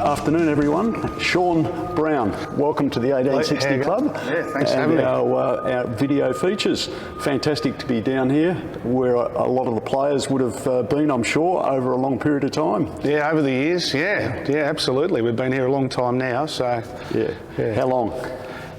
afternoon, everyone. Shaun Brown, welcome to the 1860 Club. Yeah, thanks for having me. Our video features. Fantastic to be down here where a lot of the players would have been, I'm sure, over a long period of time. Yeah, over the years, yeah, absolutely. We've been here a long time now, so... Yeah. How long?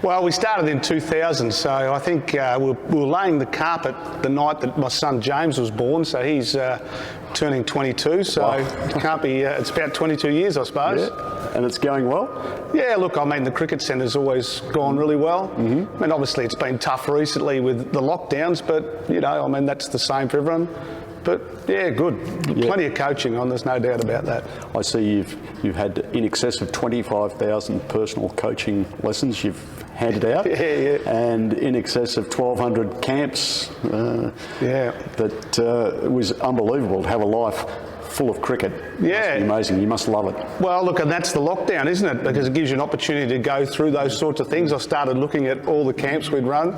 Well, we started in 2000, so I think we were laying the carpet the night that my son James was born, so he's turning 22, so it can't be, it's about 22 years, I suppose. Yeah. And it's going well? Yeah, look, I mean, the cricket centre's always gone really well. I mean, obviously it's been tough recently with the lockdowns, but, you know, I mean, that's the same for everyone. But, yeah, good. Plenty of coaching on, there's no doubt about that. I see you've had in excess of 25,000 personal coaching lessons you've handed out. And in excess of 1,200 camps. That it was unbelievable to have a life full of cricket. Yeah. It must be amazing. You must love it. Well, look, and that's the lockdown, isn't it? Because it gives you an opportunity to go through those sorts of things. I started looking at all the camps we'd run.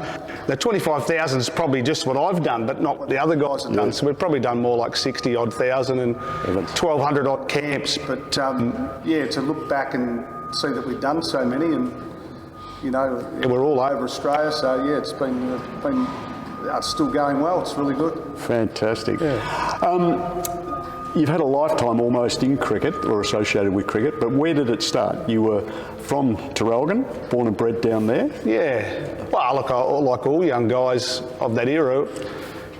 The 25,000 is probably just what I've done, but not what the other guys have done. So we've probably done more like 60-odd thousand and 1,200-odd camps. But, yeah, to look back and see that we've done so many and, you know, we're all over Australia. So, yeah, it's been it's still going well. It's really good. Fantastic. Yeah. You've had a lifetime almost in cricket or associated with cricket, but where did it start? You were from Traralgon, born and bred down there? Yeah. Well, look, like all young guys of that era,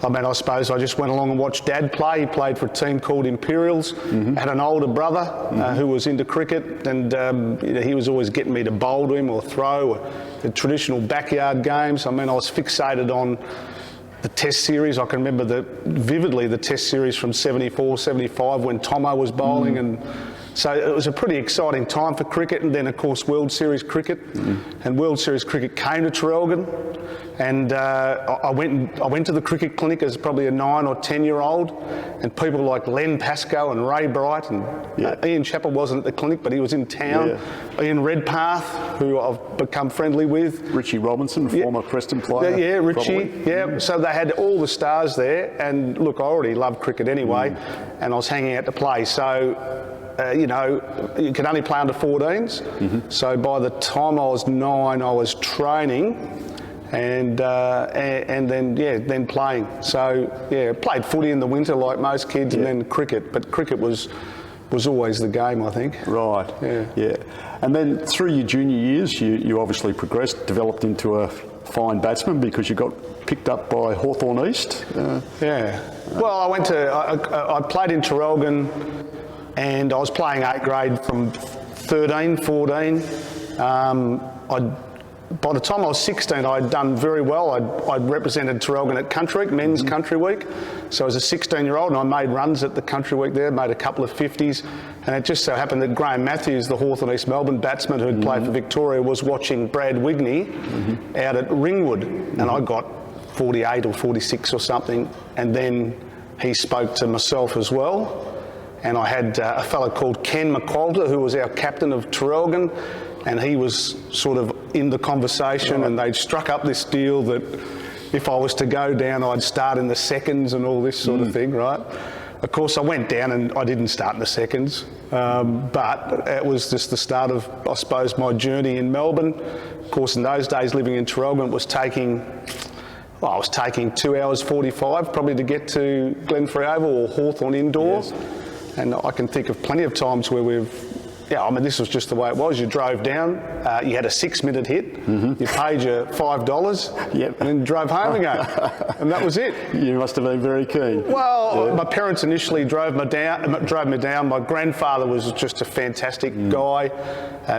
I mean, I suppose I just went along and watched Dad play. He played for a team called Imperials, had an older brother who was into cricket, and you know, he was always getting me to bowl to him or throw, or the traditional backyard games. I mean, I was fixated on the Test series. I can remember vividly the Test series from 74, 75 when Tomo was bowling, and so it was a pretty exciting time for cricket. And then, of course, World Series cricket, and World Series cricket came to Traralgon, and I went to the cricket clinic as probably a 9 or 10-year-old, and people like Len Pascoe and Ray Bright and Ian Chappell wasn't at the clinic, but he was in town. Ian Redpath, who I've become friendly with. Richie Robinson, former Preston player. Yeah, Richie. Probably. Yeah, so they had all the stars there, and look, I already loved cricket anyway, and I was hanging out to play. So, you know, you could only play under 14s. So by the time I was 9, I was training, and then playing. So yeah, played footy in the winter like most kids, and then cricket. But cricket was always the game, I think. Right. Yeah. And then through your junior years, you obviously progressed, developed into a fine batsman because you got picked up by Hawthorn East. Well, I played in Traralgon, and I was playing 8th grade from 13, 14. By the time I was 16, I'd done very well. I'd represented Traralgon at Country Week, men's Country Week. So as a 16-year-old, and I made runs at the Country Week there, made a couple of 50s. And it just so happened that Graham Matthews, the Hawthorn East Melbourne batsman who'd played for Victoria, was watching Brad Wigney out at Ringwood. And I got 48 or 46 or something. And then he spoke to myself as well. And I had a fellow called Ken McQualter, who was our captain of Traralgon, and he was sort of in the conversation, and they'd struck up this deal that if I was to go down, I'd start in the seconds and all this sort of thing, right? Of course, I went down and I didn't start in the seconds, but it was just the start of, I suppose, my journey in Melbourne. Of course, in those days, living in Traralgon, it was taking... Well, I was taking 2 hours 45 probably to get to Glenferrie Oval or Hawthorn Indoor. And I can think of plenty of times where I mean, this was just the way it was. You drove down, you had a 6-minute hit, you paid your $5, and then drove home again. And that was it. You must have been very keen. Well, my parents initially drove me down. My grandfather was just a fantastic guy.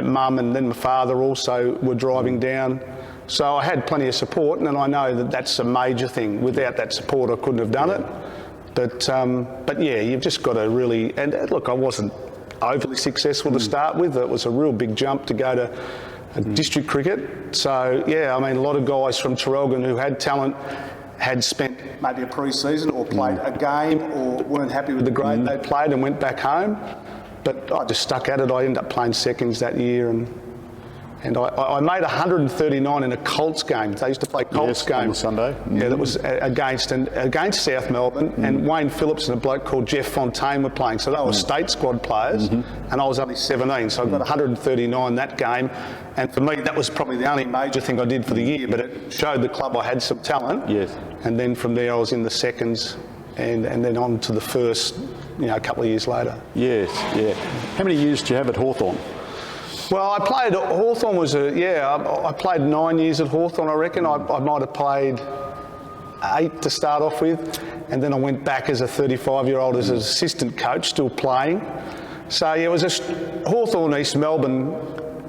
Mum and then my father also were driving down. So I had plenty of support, and I know that that's a major thing. Without that support, I couldn't have done it. But yeah, you've just got to really, and look, I wasn't overly successful to start with. It was a real big jump to go to district cricket. So yeah, I mean, a lot of guys from Traralgon who had talent had spent maybe a pre-season or played a game or weren't happy with the grade they played and went back home. But I just stuck at it. I ended up playing seconds that year, and And I made 139 in a Colts game. They used to play Colts games on the Sunday. Yeah, that was against Sth Melbourne, and Wayne Phillips and a bloke called Jeff Fontaine were playing. So they were state squad players, and I was only 17. So I got 139 that game. And for me, that was probably the only major thing I did for the year, but it showed the club I had some talent. Yes. And then from there, I was in the seconds, and then on to the first, a couple of years later. Yes, yeah. How many years did you have at Hawthorn? Well, I played at Hawthorn I played 9 years at Hawthorn, I reckon. I might have played 8 to start off with, and then I went back as a 35-year-old as an assistant coach, still playing. So, yeah, it was Hawthorn East Melbourne.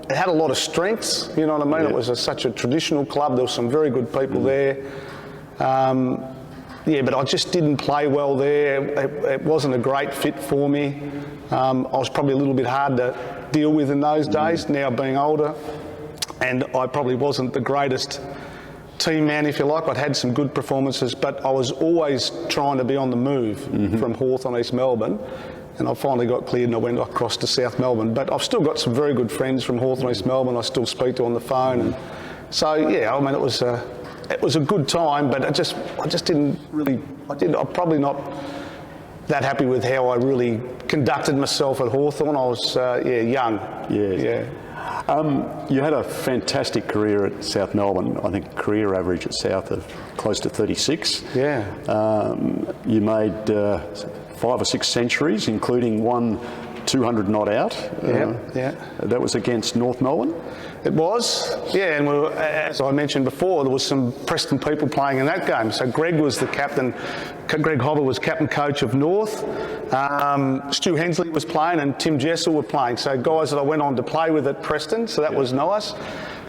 It had a lot of strengths, you know what I mean? Yeah. It was such a traditional club. There were some very good people there. But I just didn't play well there. It wasn't a great fit for me. I was probably a little bit hard to deal with in those days, now being older. And I probably wasn't the greatest team man, if you like. I'd had some good performances, but I was always trying to be on the move from Hawthorn East Melbourne. And I finally got cleared and I went across to South Melbourne. But I've still got some very good friends from Hawthorn East Melbourne I still speak to on the phone. And so, yeah, I mean, it was a good time, but I just didn't really, I'm probably not that happy with how I really conducted myself at Hawthorn. I was, young. Yes. Yeah. You had a fantastic career at South Melbourne. I think career average at South of close to 36. Yeah. You made 5 or 6 centuries, including one 200 not out. Yeah. That was against North Melbourne. It was, yeah, and as I mentioned before, there was some Preston people playing in that game. So Greg was the captain, Greg Hobber was captain coach of North, Stu Hensley was playing and Tim Jessel were playing. So guys that I went on to play with at Preston, so that was nice.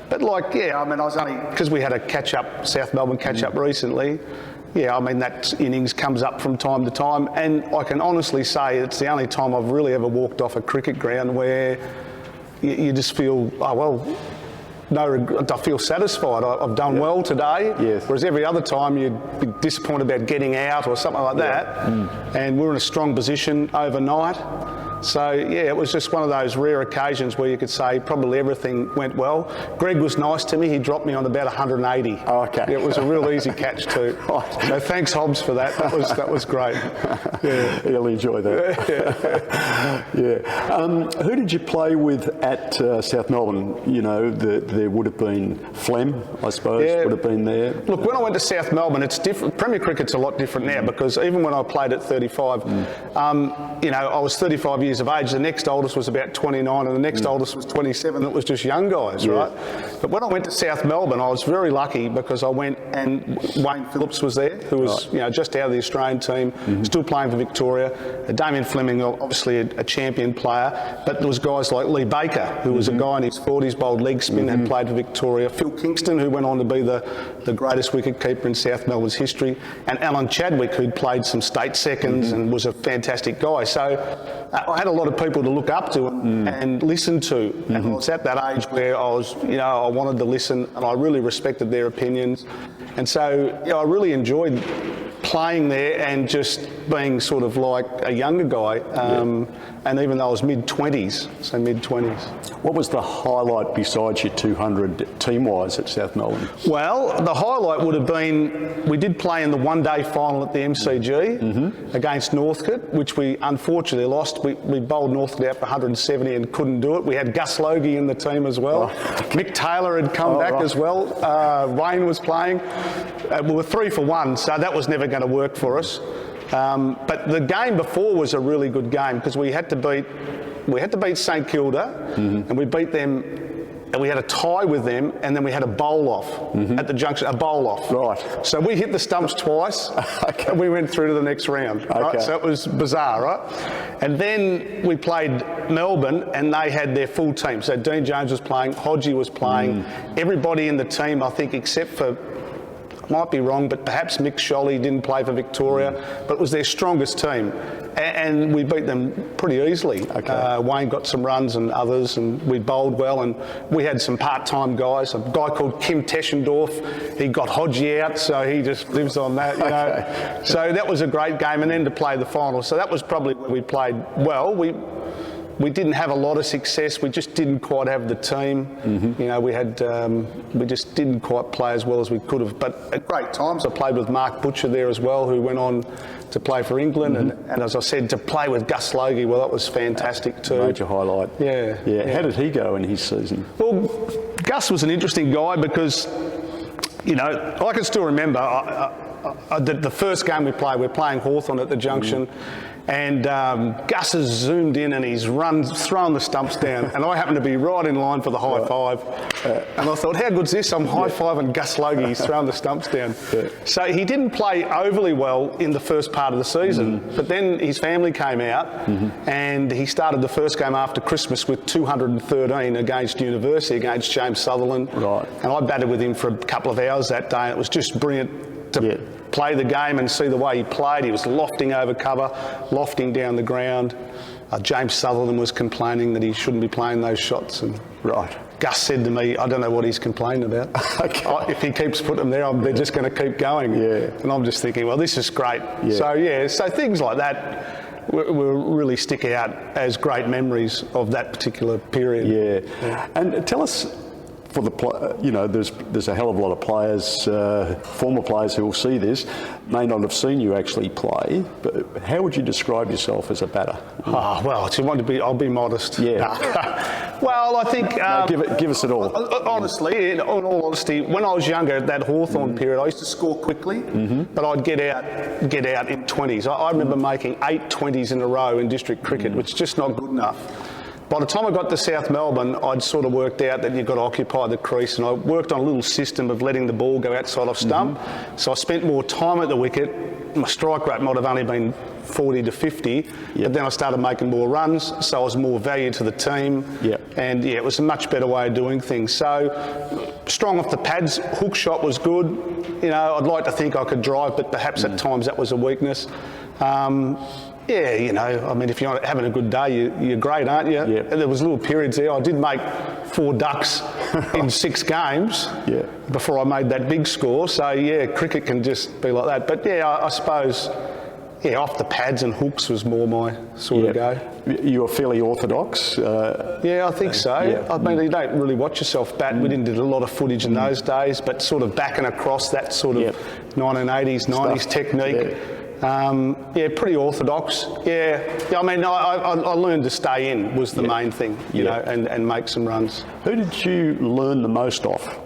But I was only, because we had a catch-up, South Melbourne catch-up recently, that innings comes up from time to time, and I can honestly say it's the only time I've really ever walked off a cricket ground where you just feel, I feel satisfied. I've done well today. Yes. Whereas every other time you'd be disappointed about getting out or something like that. And we're in a strong position overnight. So, yeah, it was just one of those rare occasions where you could say probably everything went well. Greg was nice to me. He dropped me on about 180. Oh, okay. It was a real easy catch too. So thanks, Hobbs, for that. That was great. Yeah. He'll enjoy that. Yeah. Who did you play with at South Melbourne? There would have been Flem, I suppose, would have been there. Look, when I went to South Melbourne, it's different. Premier cricket's a lot different now because even when I played at 35, I was 35 years of age. The next oldest was about 29 and the next oldest was 27. It was just young guys, right? But when I went to South Melbourne, I was very lucky because I went and Wayne Phillips was there, who was just out of the Australian team, still playing for Victoria. Damien Fleming, obviously a champion player, but there was guys like Lee Baker, who was a guy in his 40s, bowled leg spin, had played for Victoria. Phil Kingston, who went on to be the greatest wicketkeeper in South Melbourne's history, and Alan Chadwick, who'd played some state seconds and was a fantastic guy. So I had a lot of people to look up to and listen to. And I was at that age where I was, I wanted to listen and I really respected their opinions. And so, I really enjoyed playing there and just being sort of like a younger guy. And even though I was mid-20s, so mid-20s. What was the highlight besides your 200 team-wise at South Melbourne? Well, the highlight would have been, we did play in the one-day final at the MCG against Northcote, which we unfortunately lost. We bowled Northcote out for 170 and couldn't do it. We had Gus Logie in the team as well. Mick Taylor had come back as well. Wayne was playing. We were 3 for 1, so that was never going to work for us. But the game before was a really good game because we had to beat St Kilda and we beat them and we had a tie with them and then we had a bowl off at the junction, a bowl off. Right. So we hit the stumps twice and we went through to the next round. Right? So it was bizarre, right? And then we played Melbourne and they had their full team. So Dean Jones was playing, Hodgie was playing, everybody in the team I think except for, might be wrong, but perhaps Mick Sholly didn't play for Victoria, but it was their strongest team. And we beat them pretty easily. Wayne got some runs and others, and we bowled well, and we had some part-time guys. A guy called Kim Teschendorf, he got Hodgie out, so he just lives on that, So that was a great game, and then to play the final. So that was probably where we played well. we didn't have a lot of success. We just didn't quite have the team. You know, we just didn't quite play as well as we could have. But at great times, I played with Mark Butcher there as well, who went on to play for England. And as I said, to play with Gus Logie, well, that was fantastic too. Major highlight. Yeah. How did he go in his season? Well, Gus was an interesting guy because, you know, I can still remember the first game we played. We're playing Hawthorn at the Junction. And Gus has zoomed in and he's thrown the stumps down, and I happen to be right in line for the high five. And I thought, how good's this? I'm high-fiving Gus Logie, he's thrown the stumps down. So he didn't play overly well in the first part of the season, but then his family came out and he started the first game after Christmas with 213 against University, against James Sutherland. Right. And I batted with him for a couple of hours that day, and it was just brilliant to play the game and see the way he played. He was lofting over cover, lofting down the ground. James Sutherland was complaining that he shouldn't be playing those shots. And Gus said to me, I don't know what he's complaining about. If he keeps putting them there, they're just going to keep going. And I'm just thinking, well, this is great. So things like that will really stick out as great memories of that particular period. And tell us, for the you know, there's a hell of a lot of players, former players who will see this, may not have seen you actually play, but how would you describe yourself as a batter? Well, do you want to be? I'll be modest. Well, I think give us it all. Honestly, in all honesty, when I was younger, at that Hawthorn period, I used to score quickly, but I'd get out in 20s. I remember making 8 20s in a row in district cricket, which is just not good enough. By the time I got to South Melbourne, I'd sort of worked out that you've got to occupy the crease, and I worked on a little system of letting the ball go outside off stump. So I spent more time at the wicket. My strike rate might have only been 40 to 50, but then I started making more runs, so I was more value to the team. And it was a much better way of doing things. So strong off the pads, hook shot was good. You know, I'd like to think I could drive, but perhaps at times that was a weakness. You know, I mean, if you're having a good day, you're great, aren't you? And there was little periods there. I did make 4 ducks in 6 games before I made that big score. So, cricket can just be like that. But, I suppose, off the pads and hooks was more my sort of go. You were fairly orthodox? I think so. I mean, you don't really watch yourself bat. We didn't do a lot of footage in those days, but sort of backing across that sort of 1980s, 90s technique. Pretty orthodox. I mean, I learned to stay in was the main thing, you know, and make some runs. Who did you learn the most off?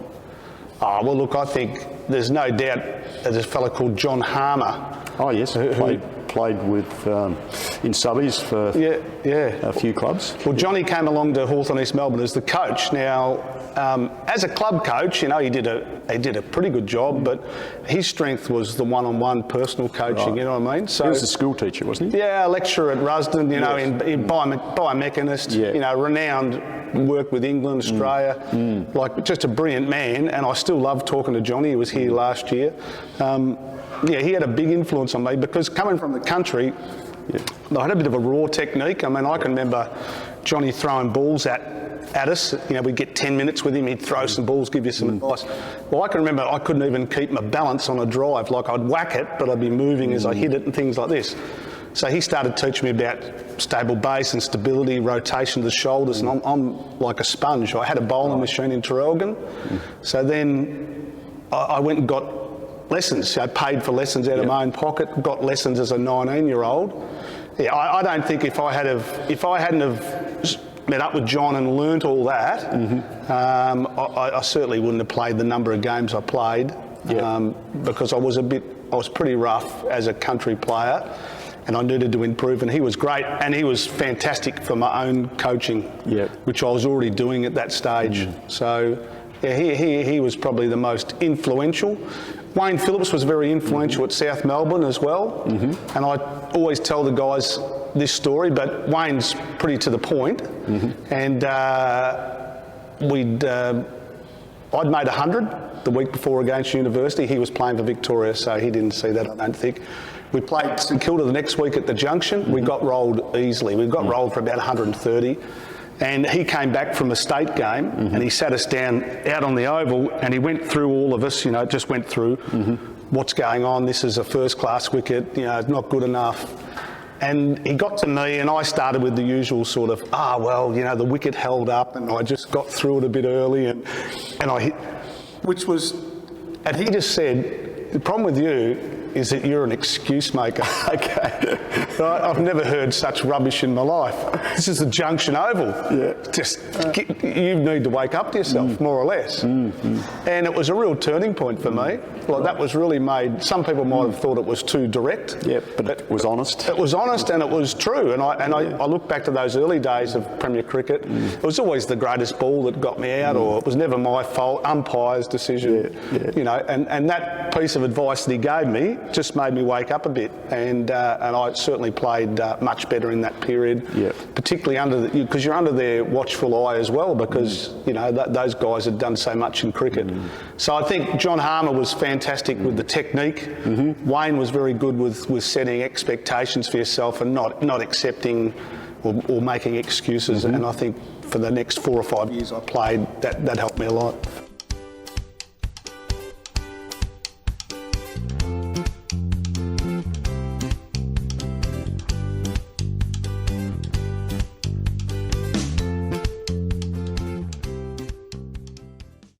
Well, look, I think there's no doubt there's a fellow called John Harmer. Oh, yes, who played with in subbies for a few clubs. Well, Johnny came along to Hawthorn East Melbourne as the coach. Now, as a club coach, you know, he did a pretty good job, but his strength was the one-on-one personal coaching. You know what I mean? So he was a school teacher, wasn't he? Yeah, a lecturer at Rusden. You know, in biomechanist. You know, renowned. Worked with England, Australia. Like just a brilliant man, and I still love talking to Johnny. He was here last year. He had a big influence on me because coming from the country, I had a bit of a raw technique. I mean, I can remember Johnny throwing balls at us. You know, we'd get 10 minutes with him, he'd throw some balls, give you some advice. Well, I can remember I couldn't even keep my balance on a drive. Like I'd whack it, but I'd be moving as I hit it and things like this. So he started teaching me about stable base and stability, rotation of the shoulders, and I'm like a sponge. I had a bowling machine in Traralgon. So then I went and got lessons. I paid for lessons out of my own pocket, got lessons as a 19-year-old. I don't think if I hadn't have met up with John and learnt all that, I certainly wouldn't have played the number of games I played because I was pretty rough as a country player, and I needed to improve. And he was great, and he was fantastic for my own coaching, which I was already doing at that stage. So he was probably the most influential. Wayne Phillips was very influential at South Melbourne as well, and I always tell the guys this story, but Wayne's pretty to the point. And I'd made 100 the week before against University. He was playing for Victoria, so he didn't see that, I don't think. We played St Kilda the next week at the Junction. We got rolled easily. We got rolled for about 130. And he came back from a state game and he sat us down out on the oval and he went through all of us, you know, just went through what's going on. This is a first class wicket, you know, it's not good enough. And he got to me, and I started with the usual sort of, well, you know, the wicket held up, and I just got through it a bit early, and I hit, and he just said, the problem with you is that you're an excuse maker. Okay. Right? I've never heard such rubbish in my life. This is the Junction Oval. Yeah. You need to wake up to yourself, more or less. Mm-hmm. And it was a real turning point for me. Like, that was really made, some people might have thought it was too direct. Yeah, but it was honest. It was honest and it was true. And I look back to those early days of Premier Cricket. It was always the greatest ball that got me out, or it was never my fault, umpire's decision. You know, and that piece of advice that he gave me just made me wake up a bit, and I certainly played much better in that period, particularly because you're under their watchful eye as well, because you know those guys had done so much in cricket. So I think John Harmer was fantastic with the technique. Wayne was very good with setting expectations for yourself and not accepting or making excuses. And I think for the next 4 or 5 years I played, that helped me a lot.